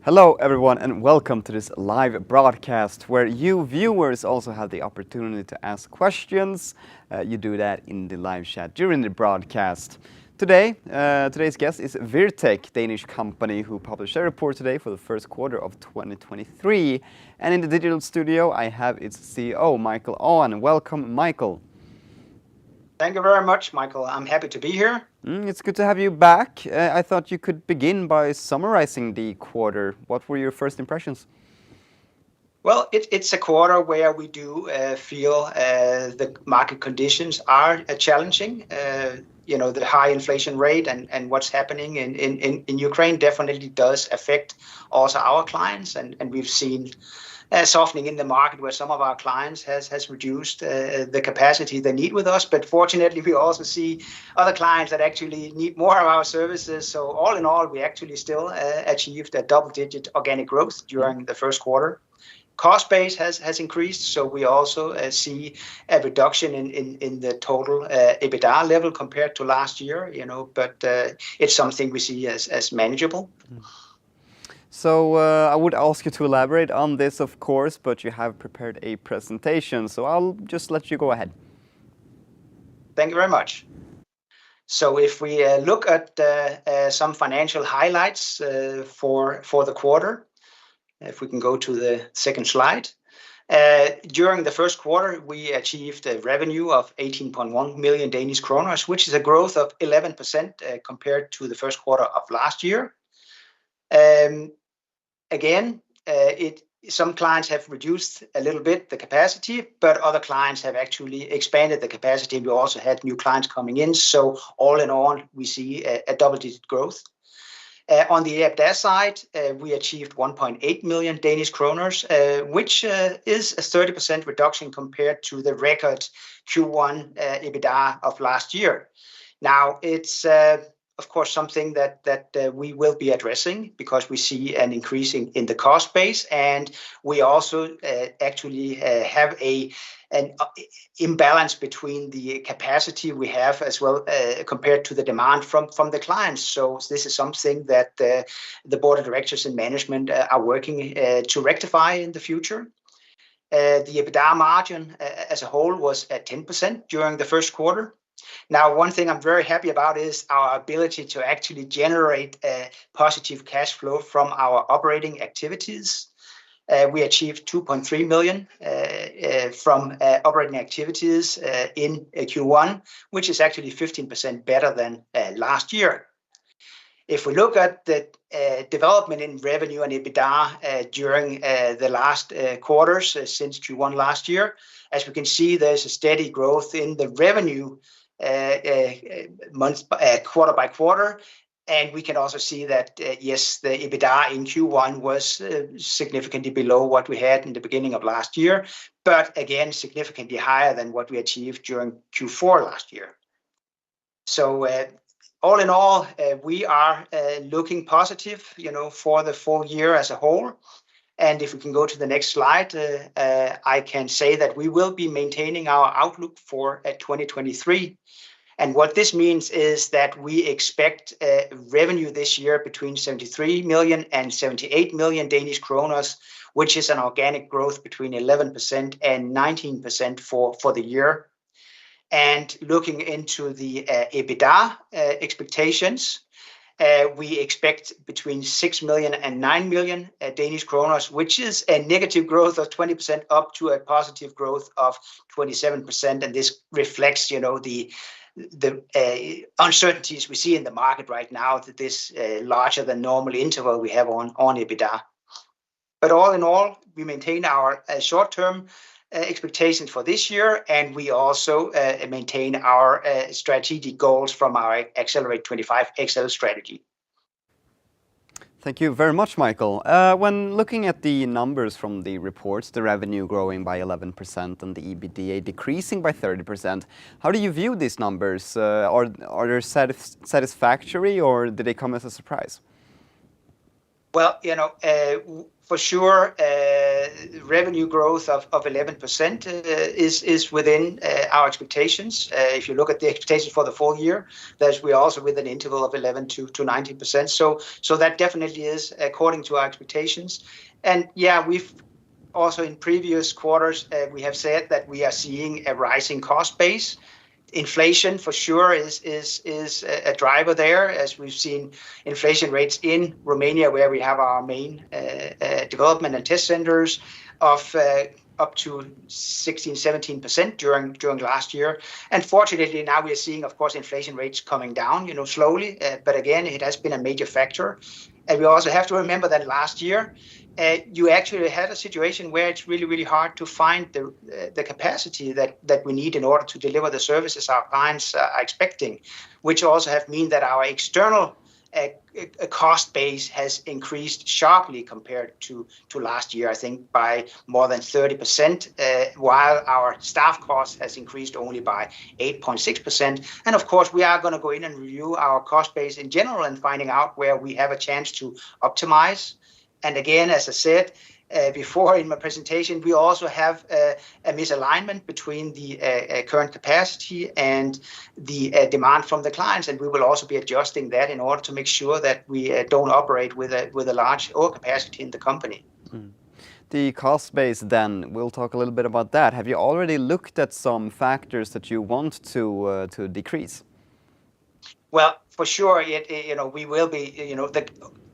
Hello everyone and welcome to this live broadcast where you viewers also have the opportunity to ask questions. You do that in the live chat during the broadcast. Today's guest is Wirtek, Danish company who published a report today for the first quarter of 2023. And in the digital studio I have its CEO, Michael Aaen. Welcome, Michael. Thank you very much, Michael. I'm happy to be here. It's good to have you back. I thought you could begin by summarizing the quarter. What were your first impressions? Well, it's a quarter where we do feel the market conditions are challenging. The high inflation rate and what's happening in Ukraine definitely does affect also our clients. And we've seen softening in the market where some of our clients has reduced the capacity they need with us. But fortunately, we also see other clients that actually need more of our services. So all in all, we actually still achieved a double-digit organic growth during the first quarter. Cost base has increased, so we also see a reduction in the total EBITDA level compared to last year. But it's something we see as manageable. So I would ask you to elaborate on this, of course, but you have prepared a presentation, so I'll just let you go ahead. Thank you very much. So if we look at some financial highlights for the quarter, if we can go to the second slide. During the first quarter, we achieved a revenue of 18.1 million Danish kroner, which is a growth of 11% compared to the first quarter of last year. Again, some clients have reduced a little bit the capacity, but other clients have actually expanded the capacity. We also had new clients coming in. So all in all, we see a double-digit growth. On the EBITDA side, we achieved 1.8 million Danish kroner, which is a 30% reduction compared to the record Q1 EBITDA of last year. Now, it's of course something that we will be addressing because we see an increase in the cost base, and we also actually have an imbalance between the capacity we have as well compared to the demand from the clients. So this is something that the board of directors and management are working to rectify in the future. The EBITDA margin as a whole was at 10% during the first quarter. Now, one thing I'm very happy about is our ability to actually generate a positive cash flow from our operating activities. We achieved 2.3 million from operating activities in Q1, which is actually 15% better than last year. If we look at the development in revenue and EBITDA during the last quarters since Q1 last year, as we can see, there's a steady growth in the revenue quarter by quarter. And we can also see that, yes, the EBITDA in Q1 was significantly below what we had in the beginning of last year, but again, significantly higher than what we achieved during Q4 last year. So all in all, we are looking positive, for the full year as a whole. And if we can go to the next slide, I can say that we will be maintaining our outlook for 2023. And what this means is that we expect revenue this year between 73 million and 78 million Danish kroner, which is an organic growth between 11% and 19% for the year. And looking into the EBITDA expectations, we expect between 6 million and 9 million Danish kroner, which is a negative growth of 20% up to a positive growth of 27%. And this reflects, the uncertainties we see in the market right now, that this larger than normal interval we have on EBITDA. But all in all, we maintain our short-term expectations for this year, and we also maintain our strategic goals from our Accelerate 25 XL strategy. Thank you very much, Michael. When looking at the numbers from the reports, the revenue growing by 11% and the EBITDA decreasing by 30%, how do you view these numbers? Are they satisfactory, or did they come as a surprise? Well, for sure, revenue growth of 11% is within our expectations. If you look at the expectations for the full year, we're also with an interval of 11 to 19%. So that definitely is according to our expectations. And yeah, we've also in previous quarters, we have said that we are seeing a rising cost base. Inflation for sure is a driver there, as we've seen inflation rates in Romania, where we have our main development and test centers, of up to 16-17% during last year. And fortunately, now we are seeing, of course, inflation rates coming down, slowly. But again, it has been a major factor. And we also have to remember that last year, you actually had a situation where it's really, really hard to find the capacity that we need in order to deliver the services our clients are expecting, which also have mean that our external cost base has increased sharply compared to last year, I think by more than 30%, while our staff cost has increased only by 8.6%. And of course, we are going to go in and review our cost base in general and finding out where we have a chance to optimize. And again, as I said before in my presentation, we also have a misalignment between the current capacity and the demand from the clients, and we will also be adjusting that in order to make sure that we don't operate with a large overcapacity in the company. The cost base, then we'll talk a little bit about that. Have you already looked at some factors that you want to decrease? Well, for sure, we will be, the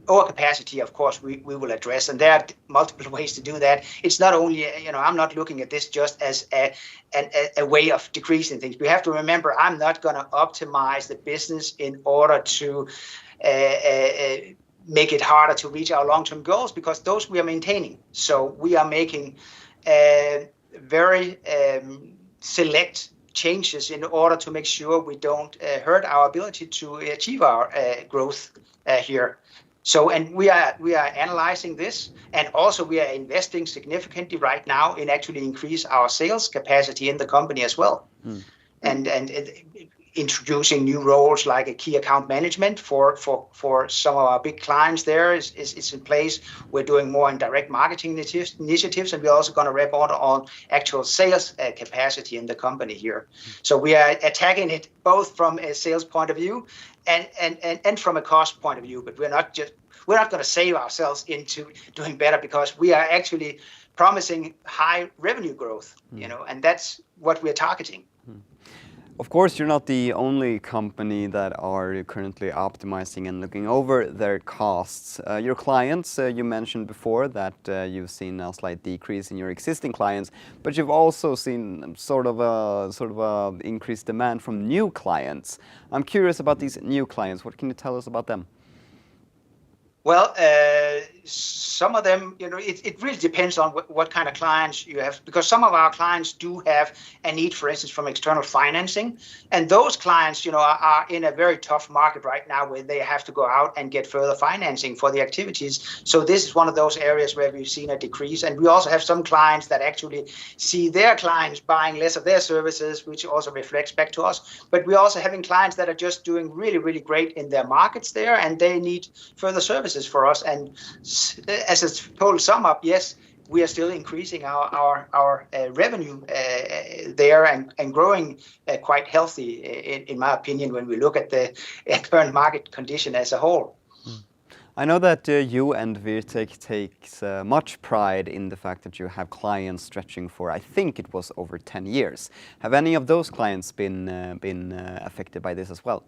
overcapacity, of course, we will address, and there are multiple ways to do that. It's not only, I'm not looking at this just as a way of decreasing things. We have to remember, I'm not going to optimize the business in order to make it harder to reach our long-term goals, because those we are maintaining. So we are making very select changes in order to make sure we don't hurt our ability to achieve our growth here. So, and we are analyzing this, and also we are investing significantly right now in actually increase our sales capacity in the company as well, and introducing new roles like a key account management for some of our big clients. There is in place. We're doing more in direct marketing initiatives, and we're also going to rep on actual sales capacity in the company here. So we are attacking it both from a sales point of view and from a cost point of view. But we're not going to save ourselves into doing better, because we are actually promising high revenue growth, and that's what we're targeting. Of course, you're not the only company that are currently optimizing and looking over their costs. Your clients, you mentioned before that you've seen a slight decrease in your existing clients, but you've also seen sort of a increased demand from new clients. I'm curious about these new clients. What can you tell us about them? Well, some of them, it really depends on what kind of clients you have, because some of our clients do have a need, for instance, from external financing. And those clients, are in a very tough market right now where they have to go out and get further financing for the activities. So this is one of those areas where we've seen a decrease. And we also have some clients that actually see their clients buying less of their services, which also reflects back to us. But we're also having clients that are just doing really, really great in their markets there, and they need further services for us. And as a total sum up, yes, we are still increasing our revenue there and growing quite healthy, in my opinion, when we look at the current market condition as a whole. I know that you and Wirtek takes much pride in the fact that you have clients stretching for, I think it was over 10 years. Have any of those clients been affected by this as well?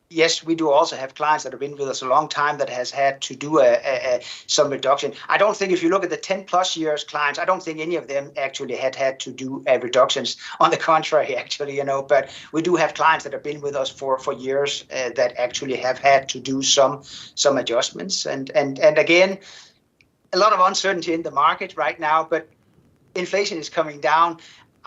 Yes, we do also have clients that have been with us a long time that has had to do some reduction. I don't think, if you look at the 10 plus years clients, I don't think any of them actually had to do reductions. On the contrary, actually, but we do have clients that have been with us for years that actually have had to do some adjustments. And again, a lot of uncertainty in the market right now, but inflation is coming down.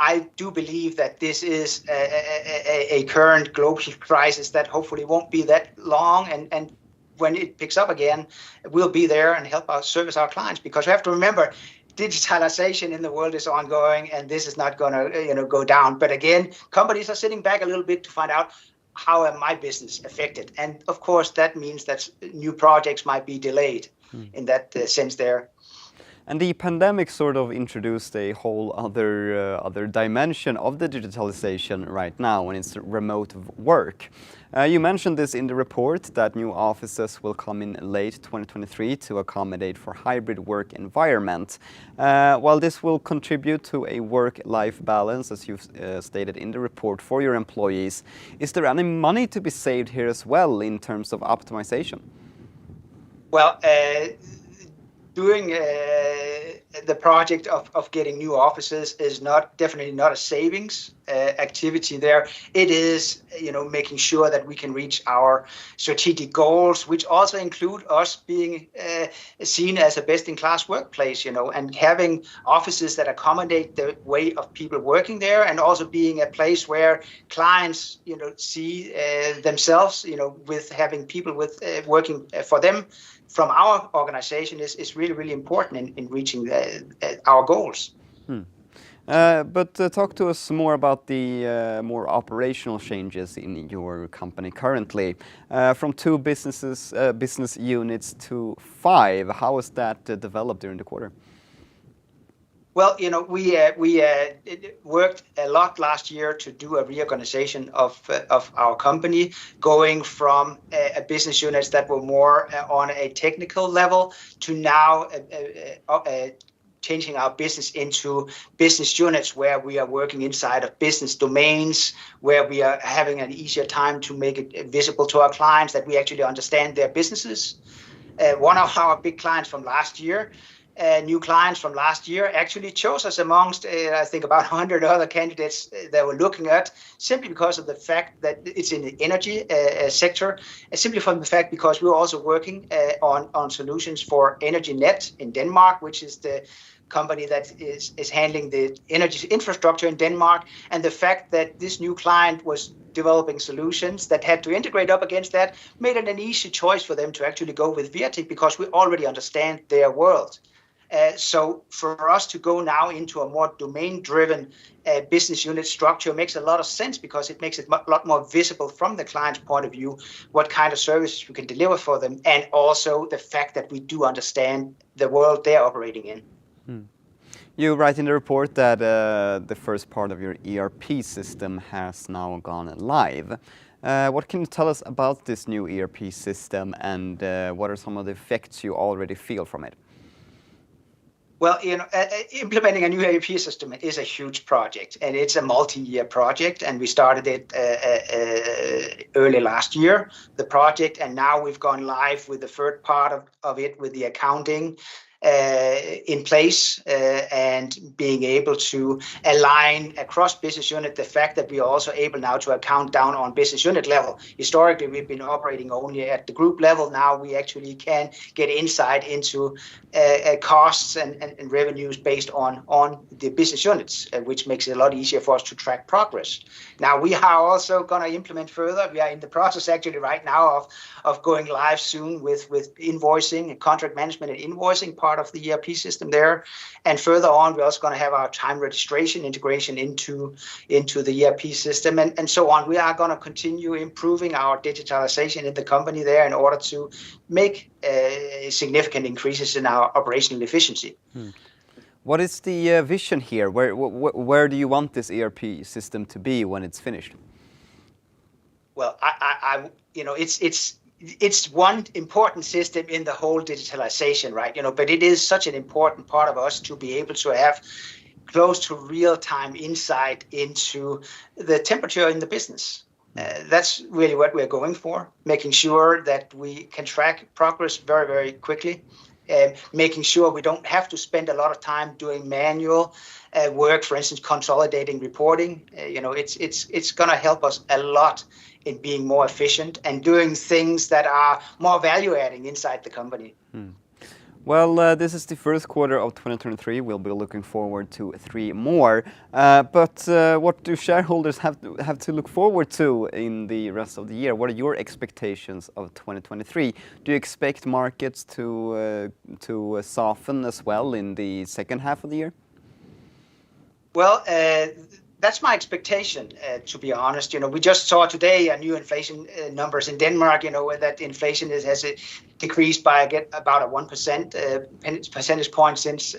I do believe that this is a current global crisis that hopefully won't be that long, and when it picks up again, we'll be there and help service our clients, because we have to remember, digitalization in the world is ongoing, and this is not going to go down. But again, companies are sitting back a little bit to find out, how am my business affected? And of course, that means that new projects might be delayed in that sense there. And the pandemic sort of introduced a whole other dimension of the digitalization right now, and it's remote work. You mentioned this in the report that new offices will come in late 2023 to accommodate for hybrid work environment. While this will contribute to a work-life balance, as you've stated in the report, for your employees, is there any money to be saved here as well in terms of optimization? Well, doing the project of getting new offices is definitely not a savings activity there. It is, making sure that we can reach our strategic goals, which also include us being seen as a best-in-class workplace, and having offices that accommodate the way of people working there, and also being a place where clients, see themselves, with having people with working for them from our organization is really, really important in reaching our goals. But talk to us more about the more operational changes in your company currently. From 2 business units to 5, how has that developed during the quarter? Well, we worked a lot last year to do a reorganization of our company, going from a business units that were more on a technical level to now changing our business into business units where we are working inside of business domains, where we are having an easier time to make it visible to our clients that we actually understand their businesses. One of our big clients from last year, new clients from last year, actually chose us amongst, I think, about 100 other candidates that were looking at, simply because of the fact that it's in the energy sector, simply from the fact because we're also working on solutions for Energy Net in Denmark, which is the company that is handling the energy infrastructure in Denmark, and the fact that this new client was developing solutions that had to integrate up against that made it an easy choice for them to actually go with Wirtek, because we already understand their world. So for us to go now into a more domain-driven business unit structure makes a lot of sense, because it makes it a lot more visible from the client's point of view what kind of services we can deliver for them, and also the fact that we do understand the world they're operating in. You write in the report that the first part of your ERP system has now gone live. What can you tell us about this new ERP system, and what are some of the effects you already feel from it? Well, implementing a new ERP system is a huge project, and it's a multi-year project, and we started it early last year, the project, and now we've gone live with the third part of it, with the accounting in place, and being able to align across business unit, the fact that we are also able now to account down on business unit level. Historically, we've been operating only at the group level. Now we actually can get insight into costs and revenues based on the business units, which makes it a lot easier for us to track progress. Now we are also going to implement further. We are in the process actually right now of going live soon with invoicing and contract management and invoicing part of the ERP system there. And further on, we're also going to have our time registration integration into the ERP system, and so on. We are going to continue improving our digitalization in the company there in order to make significant increases in our operational efficiency. What is the vision here? Where do you want this ERP system to be when it's finished? Well, it's one important system in the whole digitalization, right? But it is such an important part of us to be able to have close to real-time insight into the temperature in the business. That's really what we're going for, making sure that we can track progress very, very quickly, making sure we don't have to spend a lot of time doing manual work, for instance, consolidating reporting. It's going to help us a lot in being more efficient and doing things that are more value-adding inside the company. Well, this is the first quarter of 2023. We'll be looking forward to 3 more. But what do shareholders have to look forward to in the rest of the year? What are your expectations of 2023? Do you expect markets to soften as well in the second half of the year? Well, That's my expectation, to be honest. We just saw today a new inflation numbers in Denmark, that inflation has decreased by about a 1% percentage point since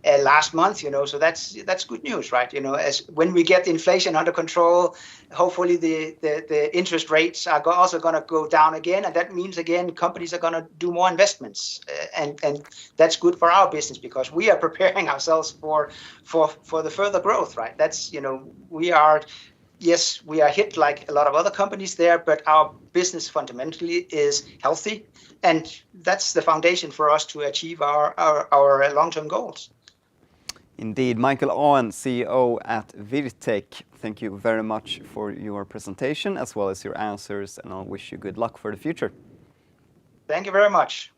last month, so that's good news, right? As when we get the inflation under control, hopefully the interest rates are also going to go down again, and that means again companies are going to do more investments, and that's good for our business because we are preparing ourselves for the further growth, right? That's we are hit like a lot of other companies there, but our business fundamentally is healthy, and that's the foundation for us to achieve our long-term goals. Indeed. Michael Aaen, CEO at Wirtek, thank you very much for your presentation as well as your answers, and I'll wish you good luck for the future. Thank you very much.